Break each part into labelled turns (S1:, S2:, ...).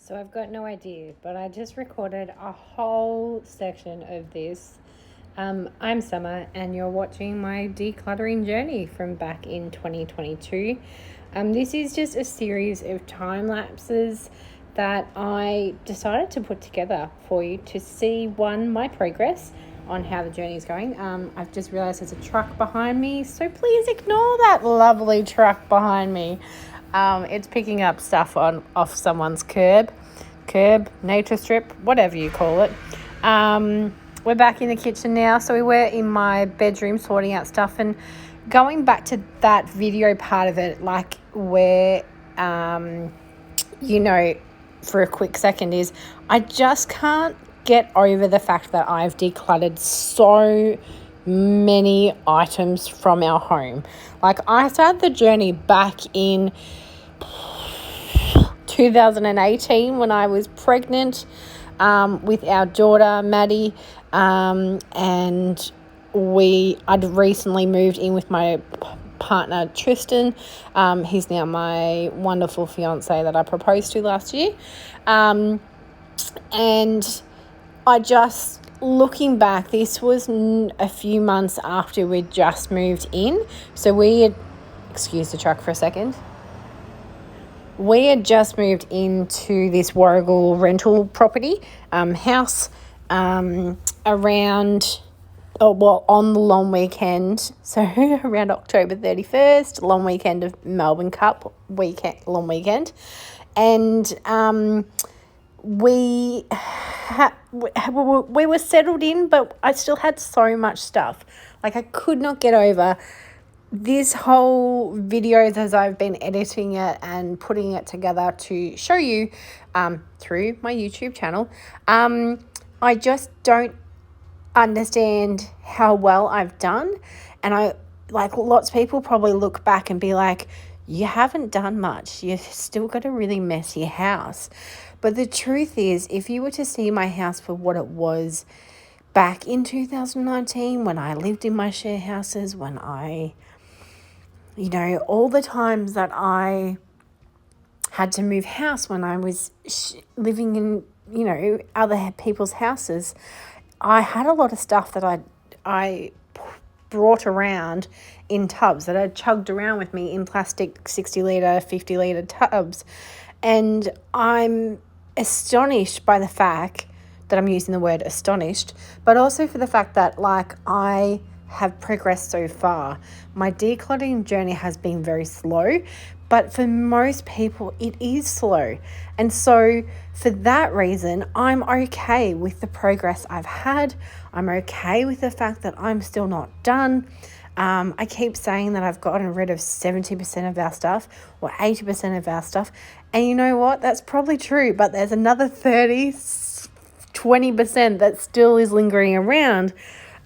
S1: So I've got no idea, but I just recorded a whole section of this. I'm Summer, and you're watching my decluttering journey from back in 2022. This is just a series of time lapses that I decided to put together for you to see, one, my progress on how the journey is going. I've just realized there's a truck behind me, so please ignore that lovely truck behind me. It's picking up stuff off someone's curb, nature strip, whatever you call it. We're back in the kitchen now, so we were in my bedroom sorting out stuff, and going back to that video part of it, like where, for a quick second, is I just can't get over the fact that I've decluttered so many items from our home. Like, I started the journey back in 2018 when I was pregnant with our daughter Maddie, and I'd recently moved in with my partner Tristan. He's now my wonderful fiance that I proposed to last year, and I just, looking back, this was a few months after we'd just moved in. So excuse the truck for a second. We had just moved into this Warrigal rental property house on the long weekend, so around October 31st, long weekend of Melbourne Cup long weekend, and we were settled in, but I still had so much stuff. Like, I could not get over this whole videos as I've been editing it and putting it together to show you through my YouTube channel. I just don't understand how well I've done, and lots of people probably look back and be like, you haven't done much, you've still got a really messy house. But the truth is, if you were to see my house for what it was back in 2019, when I lived in my share houses, when all the times that I had to move house, when I was living in, other people's houses, I had a lot of stuff that I brought around in tubs that I chugged around with me in plastic 60-litre, 50-litre tubs. And I'm astonished by the fact that I'm using the word astonished, but also for the fact that, I have progressed so far. My decluttering journey has been very slow, but for most people it is slow. And so for that reason, I'm okay with the progress I've had. I'm okay with the fact that I'm still not done. I keep saying that I've gotten rid of 70% of our stuff or 80% of our stuff. And you know what? That's probably true, but there's another 20% that still is lingering around.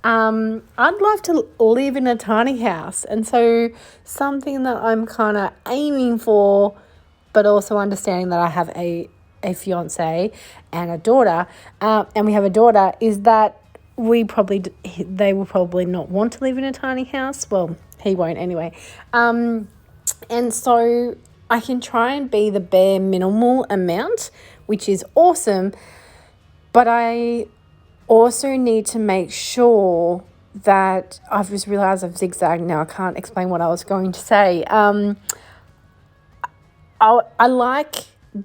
S1: I'd love to live in a tiny house, and so something that I'm kind of aiming for, but also understanding that I have a fiance and a daughter, and we have a daughter, is that they will probably not want to live in a tiny house. Well, he won't anyway. And so I can try and be the bare minimal amount, which is awesome, but I also need to make sure that I've just realised I've zigzagged now. I can't explain what I was going to say. I like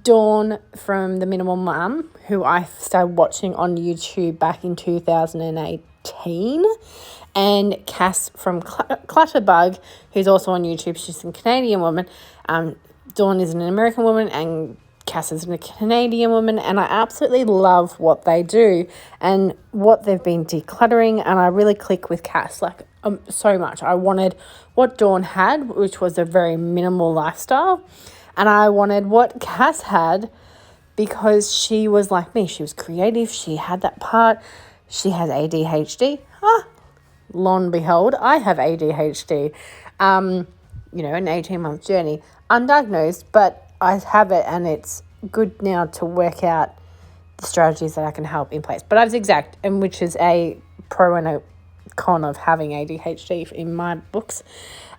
S1: Dawn from The Minimal Mum, who I started watching on YouTube back in 2018, and Cass from Clutterbug, who's also on YouTube. She's a Canadian woman. Dawn is an American woman, and Cass is a Canadian woman, and I absolutely love what they do and what they've been decluttering, and I really click with Cass so much. I wanted what Dawn had, which was a very minimal lifestyle, and I wanted what Cass had because she was like me. She was creative. She had that part. She has ADHD. Lo and behold, I have ADHD. An 18-month journey. Undiagnosed, but I have it, and it's good now to work out the strategies that I can help in place. But I've zigzagged, and which is a pro and a con of having ADHD in my books.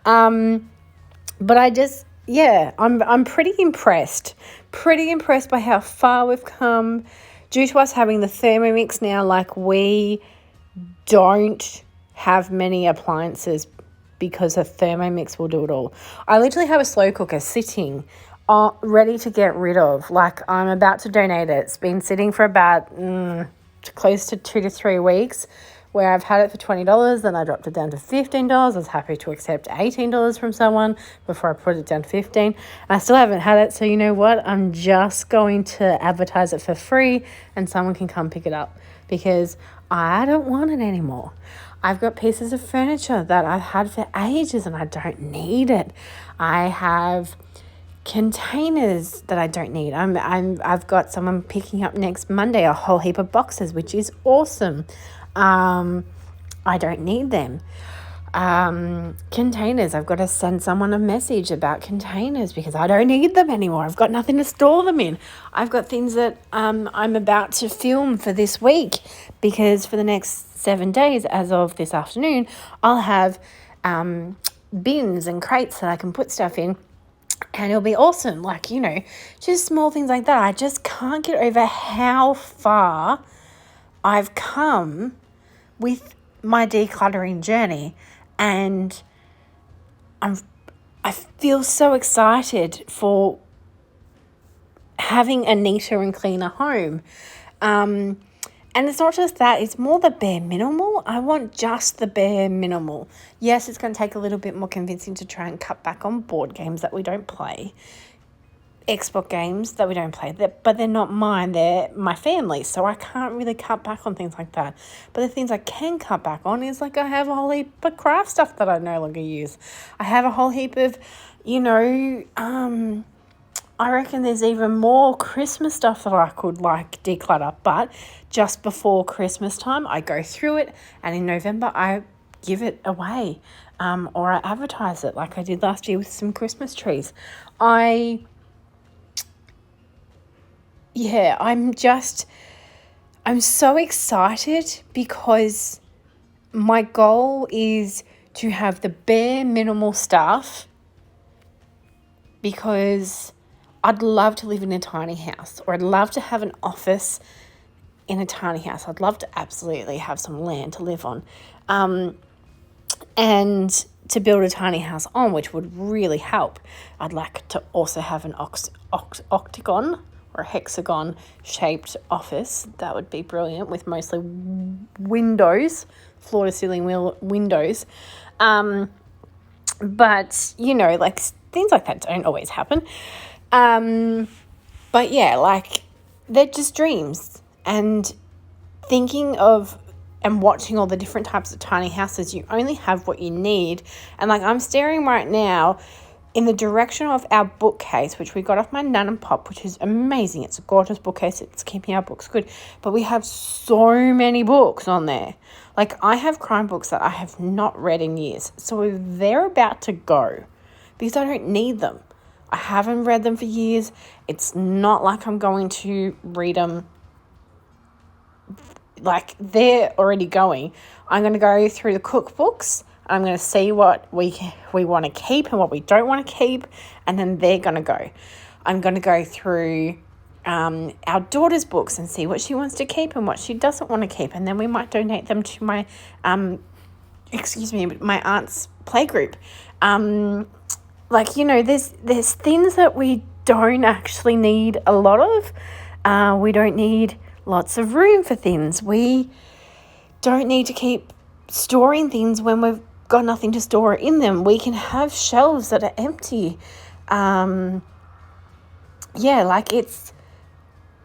S1: But I just yeah, I'm pretty impressed. Pretty impressed by how far we've come due to us having the Thermomix now. Like, we don't have many appliances because a Thermomix will do it all. I literally have a slow cooker sitting ready to get rid of. Like, I'm about to donate it. It's been sitting for about close to 2 to 3 weeks, where I've had it for $20, then I dropped it down to $15. I was happy to accept $18 from someone before I put it down to $15. And I still haven't had it, so you know what? I'm just going to advertise it for free and someone can come pick it up, because I don't want it anymore. I've got pieces of furniture that I've had for ages and I don't need it. I have containers that I don't need. I've got someone picking up next Monday a whole heap of boxes, which is awesome. I don't need them. Containers, I've got to send someone a message about containers because I don't need them anymore. I've got nothing to store them in. I've got things that I'm about to film for this week, because for the next 7 days, as of this afternoon, I'll have bins and crates that I can put stuff in. And it'll be awesome. Like, you know, just small things like that. I just can't get over how far I've come with my decluttering journey. And I feel so excited for having a neater and cleaner home. And it's not just that, it's more the bare minimal. I want just the bare minimal. Yes, it's going to take a little bit more convincing to try and cut back on board games that we don't play, Xbox games that we don't play, but they're not mine, they're my family's, so I can't really cut back on things like that. But the things I can cut back on is, like, I have a whole heap of craft stuff that I no longer use. I have a whole heap of, I reckon there's even more Christmas stuff that I could, like, declutter, but just before Christmas time, I go through it, and in November, I give it away, or I advertise it like I did last year with some Christmas trees. I'm so excited because my goal is to have the bare minimal stuff, because I'd love to live in a tiny house, or I'd love to have an office in a tiny house. I'd love to absolutely have some land to live on, and to build a tiny house on, which would really help. I'd like to also have an octagon or a hexagon shaped office. That would be brilliant, with mostly windows, floor to ceiling windows. But, like, things like that don't always happen. But yeah, like, they're just dreams. And thinking of and watching all the different types of tiny houses, you only have what you need. And, like, I'm staring right now in the direction of our bookcase, which we got off my Nan and Pop, which is amazing. It's a gorgeous bookcase. It's keeping our books good. But we have so many books on there. Like, I have crime books that I have not read in years. So they're about to go because I don't need them. I haven't read them for years. It's not like I'm going to read them. Like, they're already going. I'm going to go through the cookbooks. I'm going to see what we want to keep and what we don't want to keep, and then they're going to go. I'm going to go through our daughter's books and see what she wants to keep and what she doesn't want to keep, and then we might donate them to my my aunt's playgroup. There's things that we don't actually need a lot of. We don't need lots of room for things. We don't need to keep storing things when we've got nothing to store in them. We can have shelves that are empty.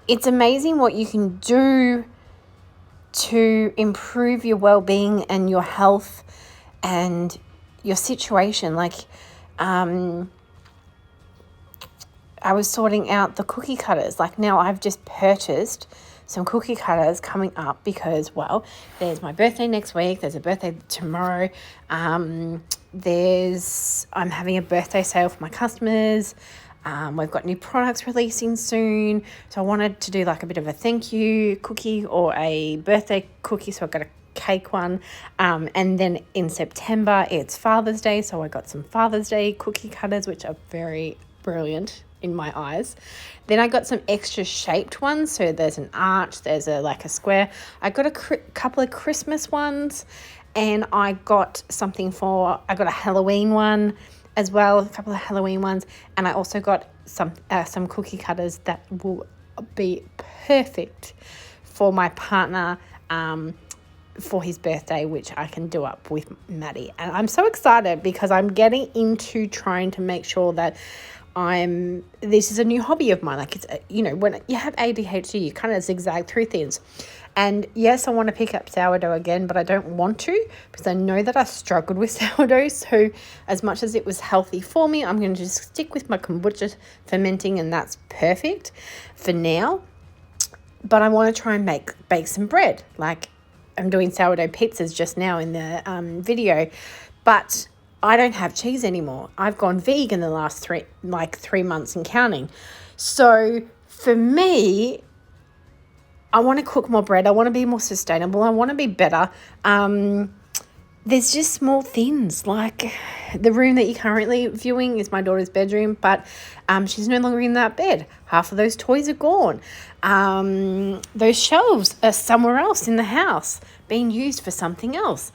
S1: It's amazing what you can do to improve your well-being and your health and your situation. Like, I was sorting out the cookie cutters. Like, now I've just purchased some cookie cutters coming up because, well, there's my birthday next week. There's a birthday tomorrow. I'm having a birthday sale for my customers. We've got new products releasing soon. So I wanted to do like a bit of a thank you cookie or a birthday cookie. So I've got a cake one. And then in September, it's Father's Day. So I got some Father's Day cookie cutters, which are very brilliant in my eyes. Then I got some extra shaped ones. So there's an arch, there's a square. I got a couple of Christmas ones, and I got I got a Halloween one as well, a couple of Halloween ones. And I also got some cookie cutters that will be perfect for my partner for his birthday, which I can do up with Maddie. And I'm so excited because I'm getting into trying to make sure that this is a new hobby of mine. Like, it's, when you have ADHD, you kind of zigzag through things. And yes, I want to pick up sourdough again, but I don't want to because I know that I struggled with sourdough. So as much as it was healthy for me, I'm going to just stick with my kombucha fermenting, and that's perfect for now. But I want to try and bake some bread. Like, I'm doing sourdough pizzas just now in the video, but I don't have cheese anymore. I've gone vegan the last 3 months and counting. So for me, I want to cook more bread. I want to be more sustainable. I want to be better. There's just small things, like the room that you're currently viewing is my daughter's bedroom, but she's no longer in that bed. Half of those toys are gone. Those shelves are somewhere else in the house, being used for something else.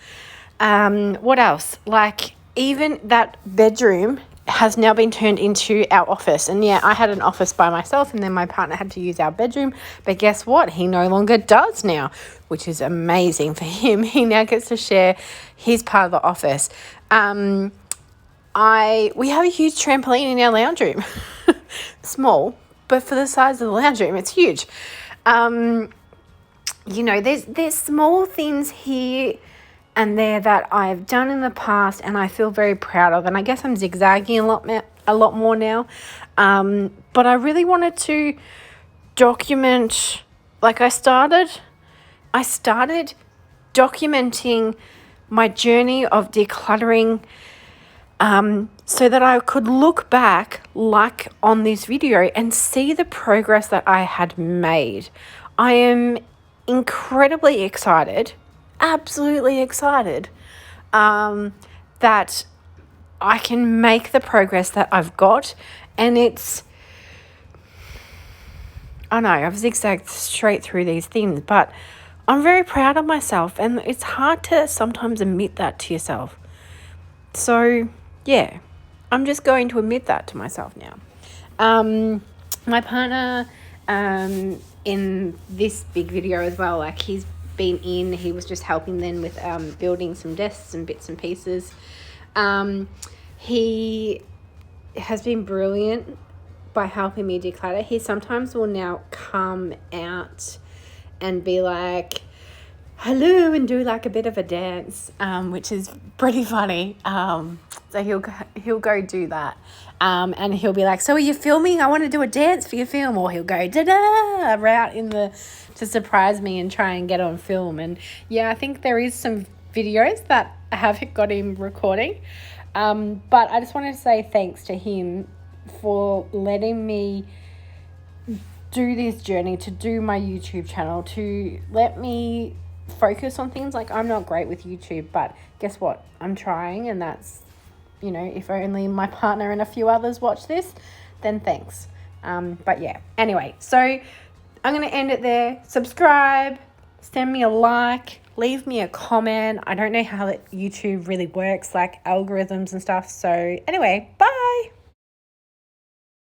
S1: What else? Like, even that bedroom has now been turned into our office. And yeah, I had an office by myself, and then my partner had to use our bedroom. But guess what? He no longer does now, which is amazing for him. He now gets to share his part of the office. We have a huge trampoline in our lounge room. Small, but for the size of the lounge room, it's huge. There's small things here and there that I've done in the past and I feel very proud of. And I guess I'm zigzagging a lot more now. But I really wanted to document, like I started documenting my journey of decluttering, so that I could look back like on this video and see the progress that I had made. I am incredibly excited, absolutely excited, that I can make the progress that I've got. And I've zigzagged straight through these things, but I'm very proud of myself, and it's hard to sometimes admit that to yourself. So yeah, I'm just going to admit that to myself now. My partner, in this big video as well, like he was just helping then with building some desks and bits and pieces. He has been brilliant by helping me declutter. He sometimes will now come out and be like, hello, and do like a bit of a dance, which is pretty funny. So he'll go do that, and he'll be like, so are you filming? I want to do a dance for your film. Or he'll go da-da right to surprise me and try and get on film. And yeah, I think there is some videos that I have got him recording, but I just wanted to say thanks to him for letting me do this journey, to do my YouTube channel, to let me focus on things. Like, I'm not great with YouTube, but guess what? I'm trying, and that's, if only my partner and a few others watch this, then thanks. But yeah, anyway, so I'm going to end it there. Subscribe, send me a like, leave me a comment. I don't know how YouTube really works, like algorithms and stuff. So anyway, bye.